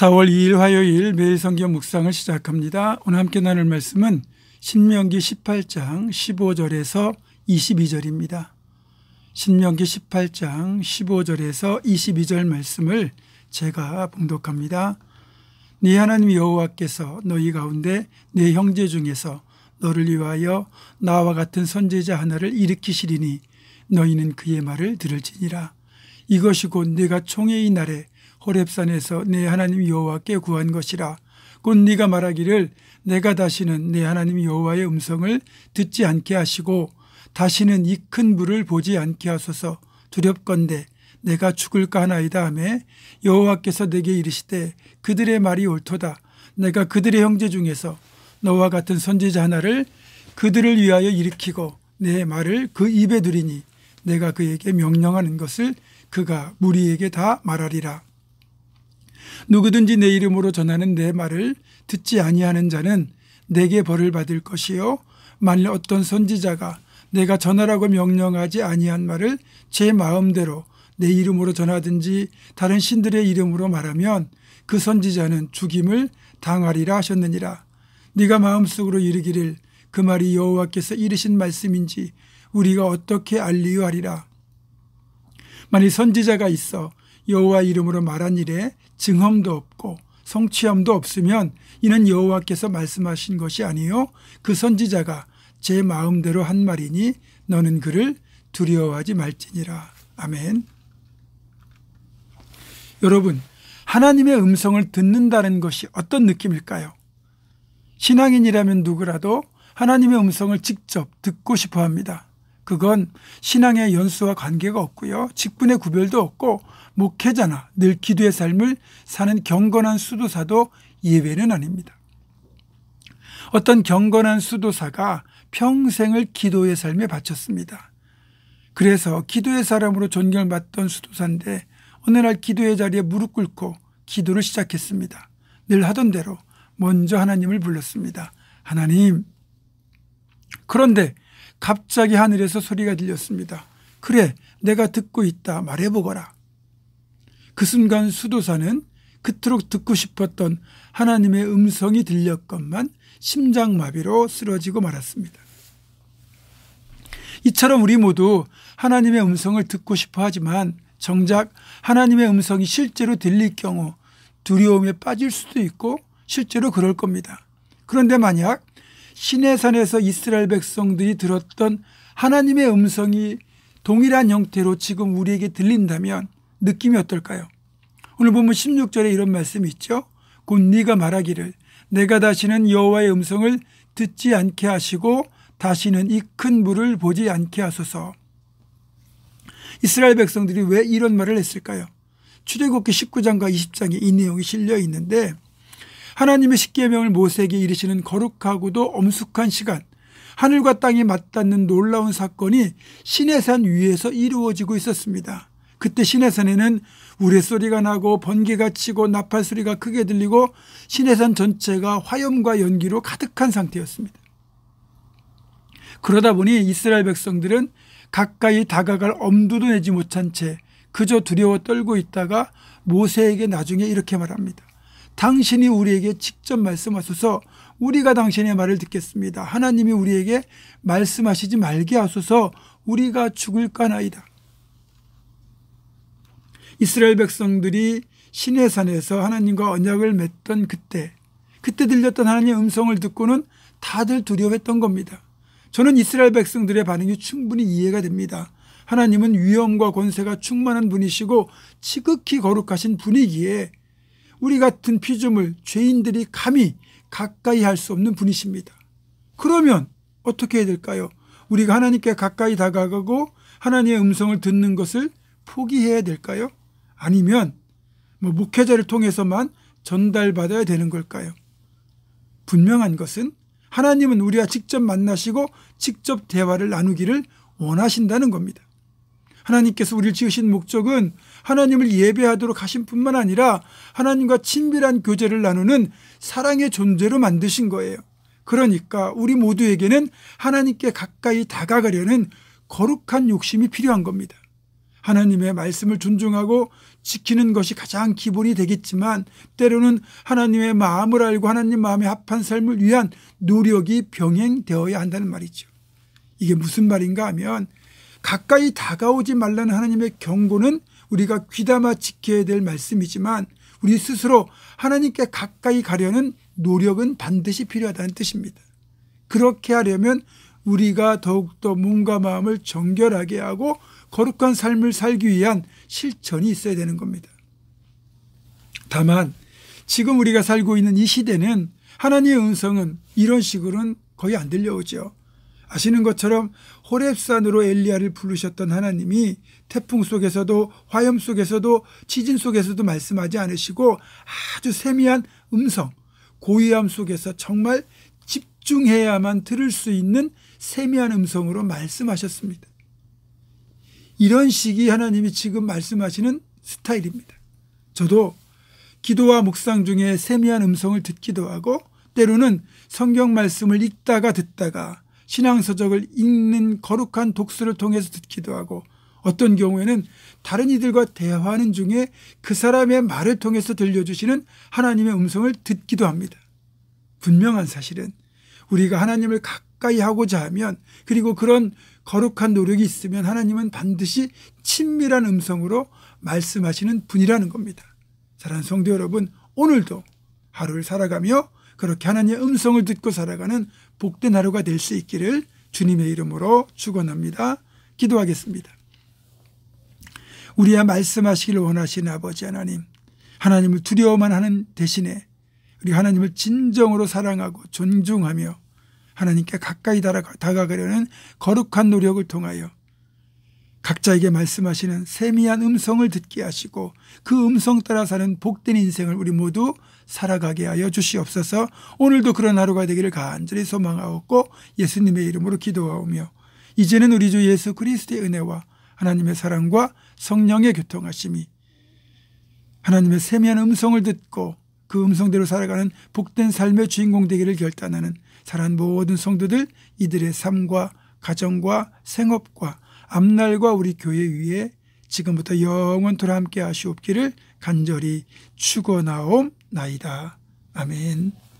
4월 2일 화요일 매일 성경 묵상을 시작합니다. 오늘 함께 나눌 말씀은 신명기 18장 15절에서 22절입니다. 신명기 18장 15절에서 22절 말씀을 제가 봉독합니다. 네 하나님 여호와께서 너희 가운데 네 형제 중에서 너를 위하여 나와 같은 선지자 하나를 일으키시리니 너희는 그의 말을 들을지니라. 이것이 곧 네가 총회의 날에 호렙산에서 내 하나님 여호와께 구한 것이라. 곧 네가 말하기를 내가 다시는 내 하나님 여호와의 음성을 듣지 않게 하시고 다시는 이 큰 불을 보지 않게 하소서. 두렵건대 내가 죽을까 하나이다 하며 여호와께서 내게 이르시되 그들의 말이 옳도다. 내가 그들의 형제 중에서 너와 같은 선지자 하나를 그들을 위하여 일으키고 내 말을 그 입에 두리니 내가 그에게 명령하는 것을 그가 무리에게 다 말하리라. 누구든지 내 이름으로 전하는 내 말을 듣지 아니하는 자는 내게 벌을 받을 것이요 만일 어떤 선지자가 내가 전하라고 명령하지 아니한 말을 제 마음대로 내 이름으로 전하든지 다른 신들의 이름으로 말하면 그 선지자는 죽임을 당하리라 하셨느니라. 네가 마음속으로 이르기를 그 말이 여호와께서 이르신 말씀인지 우리가 어떻게 알리요 하리라. 만일 선지자가 있어 여호와 이름으로 말한 일에 증언도 없고 성취함도 없으면 이는 여호와께서 말씀하신 것이 아니요 그 선지자가 제 마음대로 한 말이니 너는 그를 두려워하지 말지니라. 아멘. 여러분, 하나님의 음성을 듣는다는 것이 어떤 느낌일까요? 신앙인이라면 누구라도 하나님의 음성을 직접 듣고 싶어 합니다. 그건 신앙의 연수와 관계가 없고요. 직분의 구별도 없고 목회자나 늘 기도의 삶을 사는 경건한 수도사도 예외는 아닙니다. 어떤 경건한 수도사가 평생을 기도의 삶에 바쳤습니다. 그래서 기도의 사람으로 존경을 받던 수도사인데 어느 날 기도의 자리에 무릎 꿇고 기도를 시작했습니다. 늘 하던 대로 먼저 하나님을 불렀습니다. 하나님. 그런데 갑자기 하늘에서 소리가 들렸습니다. 그래, 내가 듣고 있다. 말해보거라. 그 순간 수도사는 그토록 듣고 싶었던 하나님의 음성이 들렸건만 심장마비로 쓰러지고 말았습니다. 이처럼 우리 모두 하나님의 음성을 듣고 싶어 하지만 정작 하나님의 음성이 실제로 들릴 경우 두려움에 빠질 수도 있고 실제로 그럴 겁니다. 그런데 만약 시내산에서 이스라엘 백성들이 들었던 하나님의 음성이 동일한 형태로 지금 우리에게 들린다면 느낌이 어떨까요? 오늘 보면 16절에 이런 말씀이 있죠. 곧 네가 말하기를 내가 다시는 여호와의 음성을 듣지 않게 하시고 다시는 이 큰 불을 보지 않게 하소서. 이스라엘 백성들이 왜 이런 말을 했을까요? 출애굽기 19장과 20장에 이 내용이 실려 있는데 하나님의 십계명을 모세에게 이르시는 거룩하고도 엄숙한 시간, 하늘과 땅이 맞닿는 놀라운 사건이 시내산 위에서 이루어지고 있었습니다. 그때 시내산에는 우레소리가 나고 번개가 치고 나팔 소리가 크게 들리고 시내산 전체가 화염과 연기로 가득한 상태였습니다. 그러다 보니 이스라엘 백성들은 가까이 다가갈 엄두도 내지 못한 채 그저 두려워 떨고 있다가 모세에게 나중에 이렇게 말합니다. 당신이 우리에게 직접 말씀하소서. 우리가 당신의 말을 듣겠습니다. 하나님이 우리에게 말씀하시지 말게 하소서. 우리가 죽을까나이다. 이스라엘 백성들이 시내산에서 하나님과 언약을 맺던 그때 들렸던 하나님의 음성을 듣고는 다들 두려워했던 겁니다. 저는 이스라엘 백성들의 반응이 충분히 이해가 됩니다. 하나님은 위엄과 권세가 충만한 분이시고 지극히 거룩하신 분이기에 우리 같은 피조물, 죄인들이 감히 가까이 할 수 없는 분이십니다. 그러면 어떻게 해야 될까요? 우리가 하나님께 가까이 다가가고 하나님의 음성을 듣는 것을 포기해야 될까요? 아니면 목회자를 통해서만 전달받아야 되는 걸까요? 분명한 것은 하나님은 우리와 직접 만나시고 직접 대화를 나누기를 원하신다는 겁니다. 하나님께서 우리를 지으신 목적은 하나님을 예배하도록 하신 뿐만 아니라 하나님과 친밀한 교제를 나누는 사랑의 존재로 만드신 거예요. 그러니까 우리 모두에게는 하나님께 가까이 다가가려는 거룩한 욕심이 필요한 겁니다. 하나님의 말씀을 존중하고 지키는 것이 가장 기본이 되겠지만 때로는 하나님의 마음을 알고 하나님 마음에 합한 삶을 위한 노력이 병행되어야 한다는 말이죠. 이게 무슨 말인가 하면 가까이 다가오지 말라는 하나님의 경고는 우리가 귀담아 지켜야 될 말씀이지만 우리 스스로 하나님께 가까이 가려는 노력은 반드시 필요하다는 뜻입니다. 그렇게 하려면 우리가 더욱더 몸과 마음을 정결하게 하고 거룩한 삶을 살기 위한 실천이 있어야 되는 겁니다. 다만 지금 우리가 살고 있는 이 시대는 하나님의 음성은 이런 식으로는 거의 안 들려오죠. 아시는 것처럼 호렙산으로 엘리야를 부르셨던 하나님이 태풍 속에서도 화염 속에서도 지진 속에서도 말씀하지 않으시고 아주 세미한 음성, 고요함 속에서 정말 집중해야만 들을 수 있는 세미한 음성으로 말씀하셨습니다. 이런 식이 하나님이 지금 말씀하시는 스타일입니다. 저도 기도와 묵상 중에 세미한 음성을 듣기도 하고 때로는 성경 말씀을 읽다가 듣다가 신앙서적을 읽는 거룩한 독서를 통해서 듣기도 하고 어떤 경우에는 다른 이들과 대화하는 중에 그 사람의 말을 통해서 들려주시는 하나님의 음성을 듣기도 합니다. 분명한 사실은 우리가 하나님을 가까이 하고자 하면 그리고 그런 거룩한 노력이 있으면 하나님은 반드시 친밀한 음성으로 말씀하시는 분이라는 겁니다. 사랑하는 성도 여러분, 오늘도 하루를 살아가며 그렇게 하나님의 음성을 듣고 살아가는 복된 하루가 될 수 있기를 주님의 이름으로 축원합니다. 기도하겠습니다. 우리야 말씀하시기를 원하시는 아버지 하나님, 하나님을 두려워만 하는 대신에 우리 하나님을 진정으로 사랑하고 존중하며 하나님께 가까이 다가가려는 거룩한 노력을 통하여 각자에게 말씀하시는 세미한 음성을 듣게 하시고 그 음성 따라 사는 복된 인생을 우리 모두 살아가게 하여 주시옵소서. 오늘도 그런 하루가 되기를 간절히 소망하옵고 예수님의 이름으로 기도하오며 이제는 우리 주 예수 그리스도의 은혜와 하나님의 사랑과 성령의 교통하심이 하나님의 세미한 음성을 듣고 그 음성대로 살아가는 복된 삶의 주인공 되기를 결단하는 사랑하는 모든 성도들, 이들의 삶과 가정과 생업과 앞날과 우리 교회 위에 지금부터 영원토록 함께 하시옵기를 간절히 축원하옵나이다. 아멘.